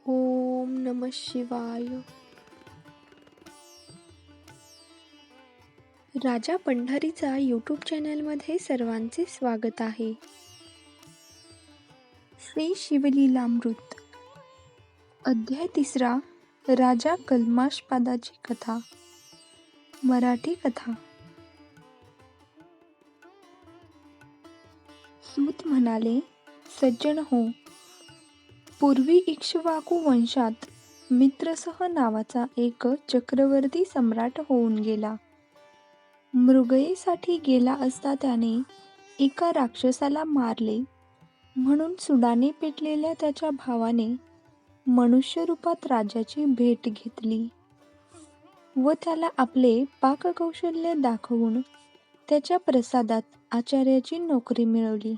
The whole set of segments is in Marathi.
ओम नमः शिवाय. राजा पंढरीचा यूट्यूब चॅनलमध्ये सर्वांचे स्वागत आहे. श्री शिवलीलामृत अध्याय 3. राजा कल्माषपादाची कथा. मराठी कथा. सूत म्हणाले, सज्जन हो, पूर्वी इक्ष्वाकू वंशात मित्रसह नावाचा एक चक्रवर्ती सम्राट होऊन गेला. मृगयेसाठी गेला असता त्याने एका राक्षसाला मारले, म्हणून सुडाने पेटलेल्या त्याच्या भावाने मनुष्य रूपात राजाची भेट घेतली व त्याला आपले पाककौशल्य दाखवून त्याच्या प्रसादात आचार्याची नोकरी मिळवली.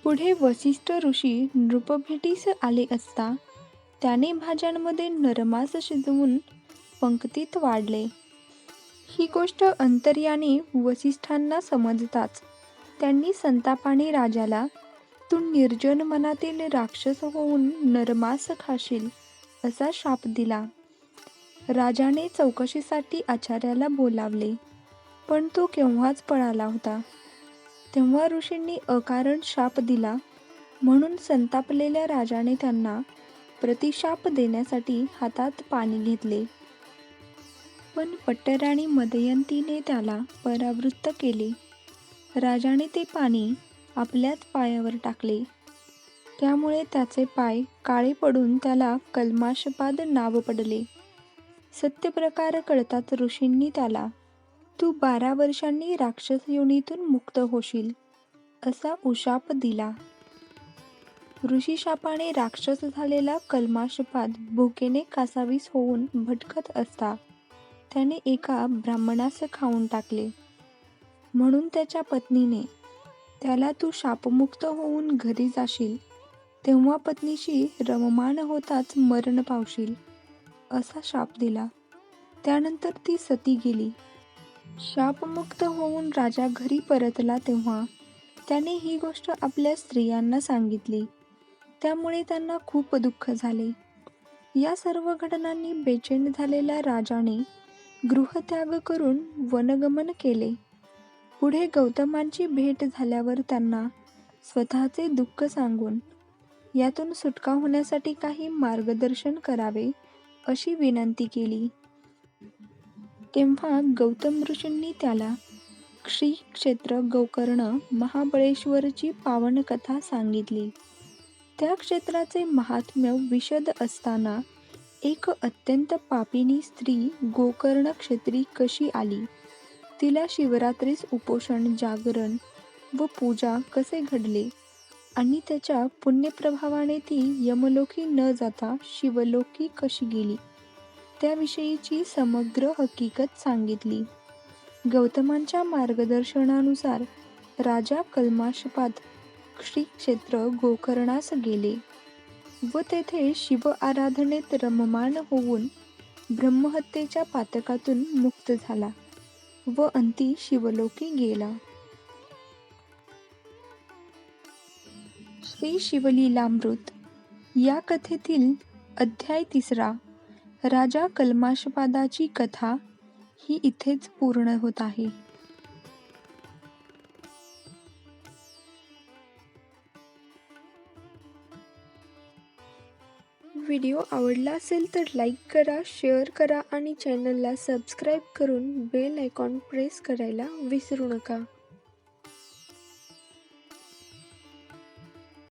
पुढे वसिष्ठ ऋषी नृपभेटीस आले असता त्याने भाज्यांमध्ये नरमास शिजवून पंक्तीत वाढले. ही गोष्ट अंतर्यानी वसिष्ठांना समजताच त्यांनी संतापाने राजाला, तू निर्जन मनातील राक्षस होऊन नरमास खाशील असा शाप दिला. राजाने चौकशीसाठी आचार्याला बोलावले, पण तो केव्हाच पळाला होता. तेव्हा ऋषींनी अकारण शाप दिला, म्हणून संतापलेल्या राजाने त्यांना प्रतिशाप देण्यासाठी हातात पाणी घेतले. पण पट्टराणी मदयंतीने त्याला परावृत्त केले. राजाने ते पाणी आपल्याच पायावर टाकले. त्यामुळे त्याचे पाय काळे पडून त्याला कल्माषपाद नाव पडले. सत्यप्रकार कळताच ऋषींनी त्याला, तू 12 वर्षांनी राक्षस योनीतून मुक्त होशील असा उशाप दिला. ऋषीशापाने राक्षस झालेला कल्माषपाद भुकेने कासावीस होऊन भटकत असता त्याने एका ब्राह्मणास खाऊन टाकले. म्हणून त्याच्या पत्नीने त्याला, तू शापमुक्त होऊन घरी जाशील तेव्हा पत्नीशी रममाण होताच मरण पावशील असा शाप दिला. त्यानंतर ती सती गेली. शापमुक्त होऊन राजा घरी परतला तेव्हा त्याने ही गोष्ट आपल्या स्त्रियांना सांगितली. त्यामुळे त्यांना खूप दुःख झाले. या सर्व घटनांनी बेचैन झालेल्या राजाने गृहत्याग करून वनगमन केले. पुढे गौतमांची भेट झाल्यावर त्यांना स्वतःचे दुःख सांगून यातून सुटका होण्यासाठी काही मार्गदर्शन करावे अशी विनंती केली. तेव्हा गौतम ऋषींनी त्याला श्री क्षेत्र गोकर्ण महाबळेश्वरची पावन कथा सांगितली. त्या क्षेत्राचे महात्म्य विशद असताना एक अत्यंत पापिनी स्त्री गोकर्ण क्षेत्री कशी आली, तिला शिवरात्रीस उपोषण, जागरण व पूजा कसे घडले आणि त्याच्या पुण्यप्रभावाने ती यमलोकी न जाता शिवलोकी कशी गेली, त्याविषयीची समग्र हकीकत सांगितली. गौतमांच्या मार्गदर्शनानुसार राजा कल्माषपाद श्री क्षेत्र गोकर्णास गेले व तेथे शिव आराधनेत रममाण होऊन ब्रह्महत्येच्या पातकातून मुक्त झाला व अंती शिवलोकी गेला. श्री शिवलीलामृत या कथेतील अध्याय 3 राजा कल्माषपादाची कथा ही इथेच पूर्ण होत आहे. व्हिडिओ आवडला असेल तर लाईक करा, शेअर करा आणि चॅनलला सबस्क्राईब करून बेल आयकॉन प्रेस करायला विसरू नका.